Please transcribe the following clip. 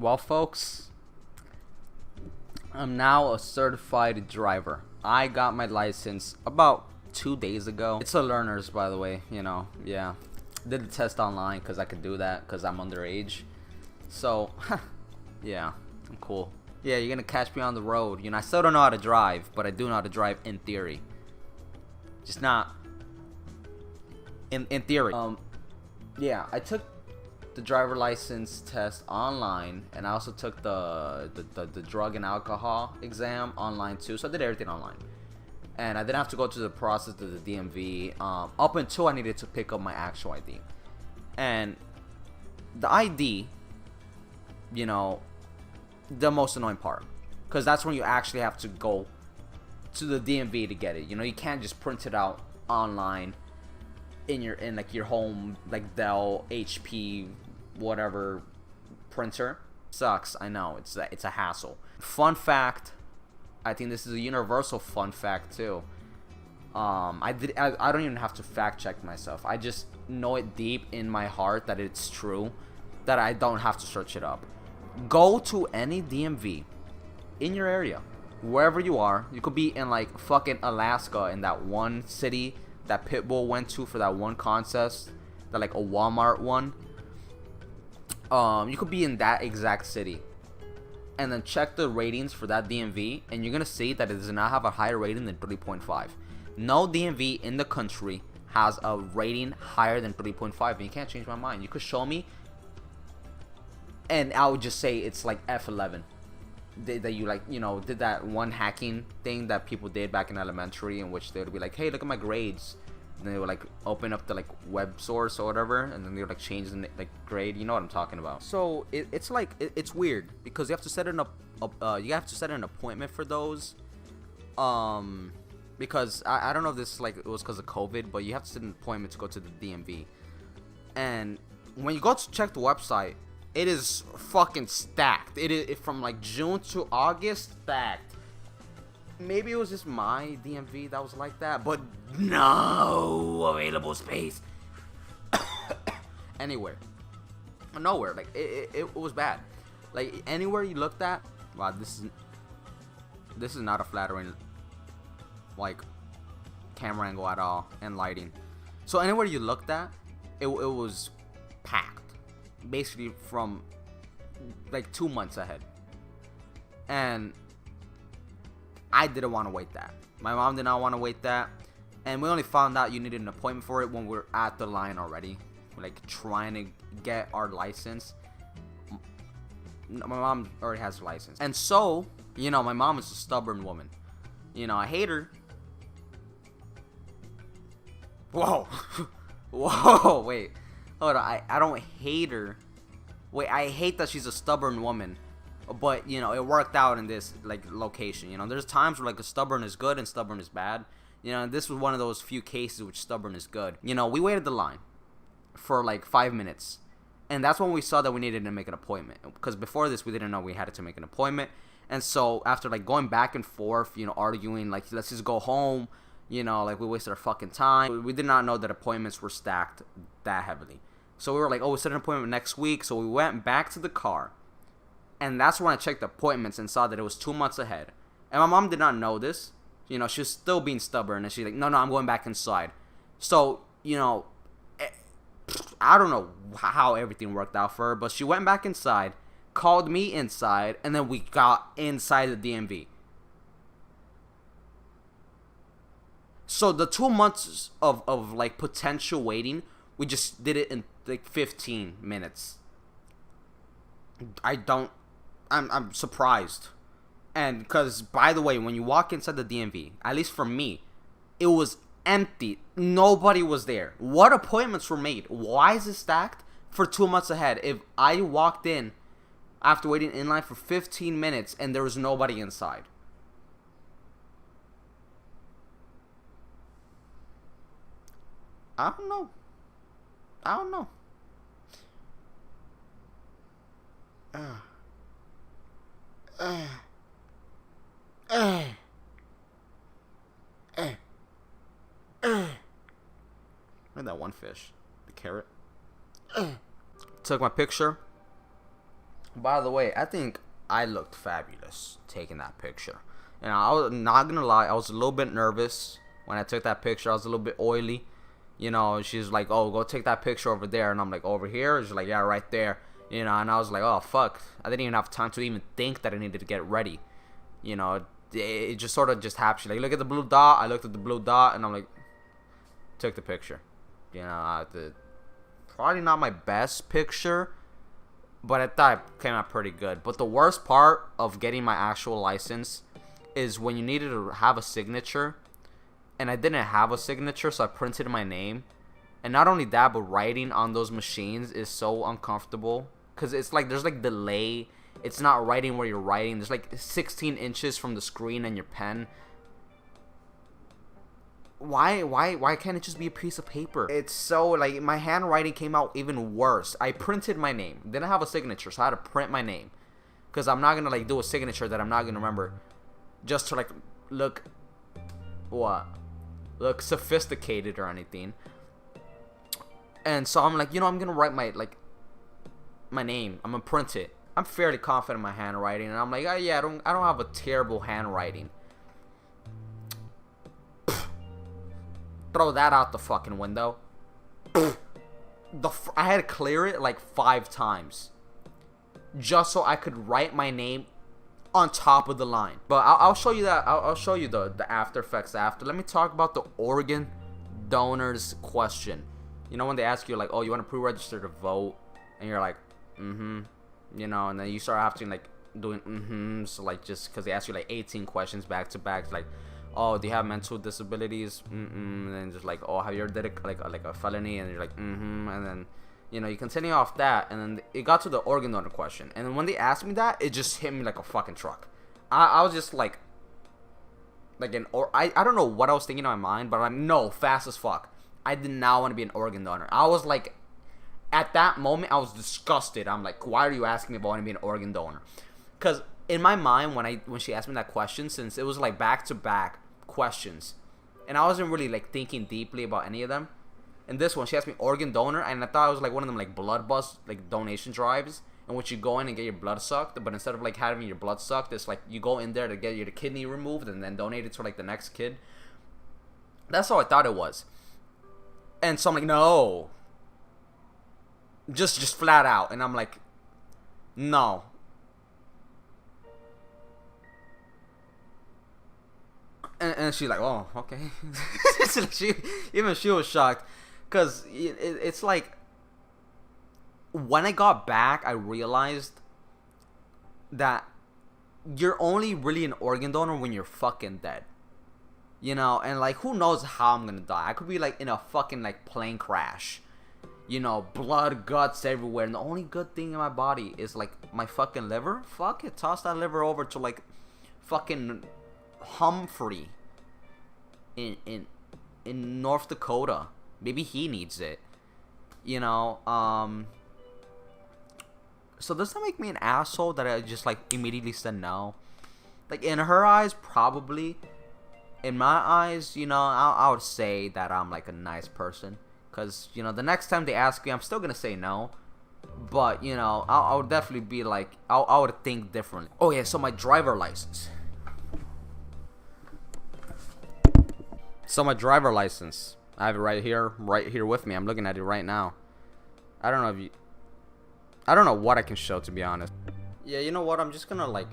Well, folks, I'm now a certified driver. I got my license about 2 days ago. It's a learner's, by the way, yeah. Did the test online because I could do that because I'm underage. So, yeah, I'm cool. Yeah, you're gonna catch me on the road. I still don't know how to drive, but I do know how to drive in theory. Just not in theory. Yeah, I took the driver license test online, and I also took the drug and alcohol exam online too. So I did everything online, and I didn't have to go through the process of the DMV up until I needed to pick up my actual ID. And the ID, the most annoying part, because that's when you actually have to go to the DMV to get it. You can't just print it out online in your home, like Dell, HP, whatever printer. Sucks, I know. It's a hassle. Fun fact, I think this is a universal fun fact too. I don't even have to fact check myself. I just know it deep in my heart that it's true, that I don't have to search it up. Go to any DMV in your area, wherever you are. You could be in like fucking Alaska, in that one city that Pitbull went to for that one contest, that like a Walmart one. You could be in that exact city, and then check the ratings for that DMV, and you're gonna see that it does not have a higher rating than 3.5. No DMV in the country has a rating higher than 3.5, and you can't change my mind. You could show me, and I would just say it's like F11. That you did that one hacking thing that people did back in elementary, in which they would be like, hey, look at my grades, and they would like open up the like web source or whatever, and then they would like change the like grade. You know what I'm talking about. So it's it's weird because you have to set an appointment for those, because I don't know if this it was because of COVID, but you have to set an appointment to go to the DMV. And when you go to check the website, it is fucking stacked. It is from like June to August, stacked. Maybe it was just my DMV that was like that, but no available space anywhere, nowhere. Like it was bad. Like anywhere you looked at, wow, this is not a flattering like camera angle at all, and lighting. So anywhere you looked at, it was packed. Basically from like 2 months ahead, and I didn't want to wait that. My mom did not want to wait that, and we only found out you needed an appointment for it when we're at the line already, like trying to get our license. My mom already has a license, and so my mom is a stubborn woman. I hate her. Whoa. Whoa, wait. Hold on, I don't hate her. Wait, I hate that she's a stubborn woman. But, it worked out in this, location. There's times where, a stubborn is good and stubborn is bad. And this was one of those few cases which stubborn is good. We waited the line for, 5 minutes. And that's when we saw that we needed to make an appointment. Because before this, we didn't know we had to make an appointment. And so, after, going back and forth, arguing, let's just go home. We wasted our fucking time. We did not know that appointments were stacked that heavily. So we were like, oh, we set an appointment next week. So we went back to the car. And that's when I checked the appointments and saw that it was 2 months ahead. And my mom did not know this. She was still being stubborn. And she's like, no, I'm going back inside. So, I don't know how everything worked out for her. But she went back inside, called me inside, and then we got inside the DMV. So the 2 months of potential waiting, we just did it in 15 minutes. I'm surprised. And because, by the way, when you walk inside the DMV, at least for me, it was empty. Nobody was there. What appointments were made? Why is it stacked for 2 months ahead if I walked in after waiting in line for 15 minutes and there was nobody inside? I don't know. Look at that one fish. The carrot. Took my picture. By the way, I think I looked fabulous taking that picture. And I was not gonna lie, I was a little bit nervous when I took that picture. I was a little bit oily. You know, she's like, oh, go take that picture over there. And I'm like, over here? She's like, yeah, right there. You know, and I was like, oh, fuck. I didn't even have time to even think that I needed to get ready. You know, it just sort of just happened. She's like, look at the blue dot. I looked at the blue dot, and I'm like, took the picture. You know, probably not my best picture, but I thought it came out pretty good. But the worst part of getting my actual license is when you needed to have a signature, and I didn't have a signature, so I printed my name. And not only that, but writing on those machines is so uncomfortable, because it's like there's like delay. It's not writing where you're writing. There's like 16 inches from the screen and your pen. Why can't it just be a piece of paper? It's so, like, my handwriting came out even worse. I printed my name. Didn't have a signature, so I had to print my name, because I'm not gonna like do a signature that I'm not gonna remember just to like look sophisticated or anything. And so I'm like, you know, I'm gonna write my name. I'm gonna print it. I'm fairly confident in my handwriting, and I'm like, oh yeah, I don't have a terrible handwriting. Throw that out the fucking window. I had to clear it like 5 times just so I could write my name on top of the line. But I'll show you that. I'll show you the after effects after. Let me talk about the organ donors question. You know, when they ask you like, oh, you want to pre-register to vote, and you're like, you know, and then you start having like doing so like, just because they ask you like 18 questions back to back, like, oh, do you have mental disabilities? And then just like, oh, have you ever did like a felony? And you're like, and then, you know, you continue off that, and then it got to the organ donor question, and then when they asked me that, it just hit me like a fucking truck. I was just like I don't know what I was thinking in my mind, but I'm no, fast as fuck. I did not want to be an organ donor. I was like, at that moment, I was disgusted. I'm like, why are you asking me if I want to be an organ donor? Because in my mind, when she asked me that question, since it was like back to back questions, and I wasn't really like thinking deeply about any of them. And this one, she asked me organ donor, and I thought it was like one of them like blood bus like donation drives, in which you go in and get your blood sucked, but instead of like having your blood sucked, it's like you go in there to get your kidney removed and then donate it to like the next kid. That's how I thought it was. And so I'm like, no, just flat out, and I'm like, no. And she's like, oh, okay. She was shocked, because it's like, when I got back, I realized that you're only really an organ donor when you're fucking dead. You know, and like, who knows how I'm gonna die? I could be like in a fucking like plane crash. You know, blood, guts everywhere, and the only good thing in my body is like my fucking liver. Fuck it, toss that liver over to like fucking Humphrey in North Dakota. Maybe he needs it. You know, so does that make me an asshole that I just like immediately said no? Like, in her eyes, probably. In my eyes, you know, I would say that I'm like a nice person, because, you know, the next time they ask me, I'm still gonna say no. But, you know, I would definitely be like, I would think differently. Oh yeah, so my driver license. So my driver license, I have it right here with me. I'm looking at it right now. I don't know what I can show, to be honest. Yeah, you know what? I'm just gonna like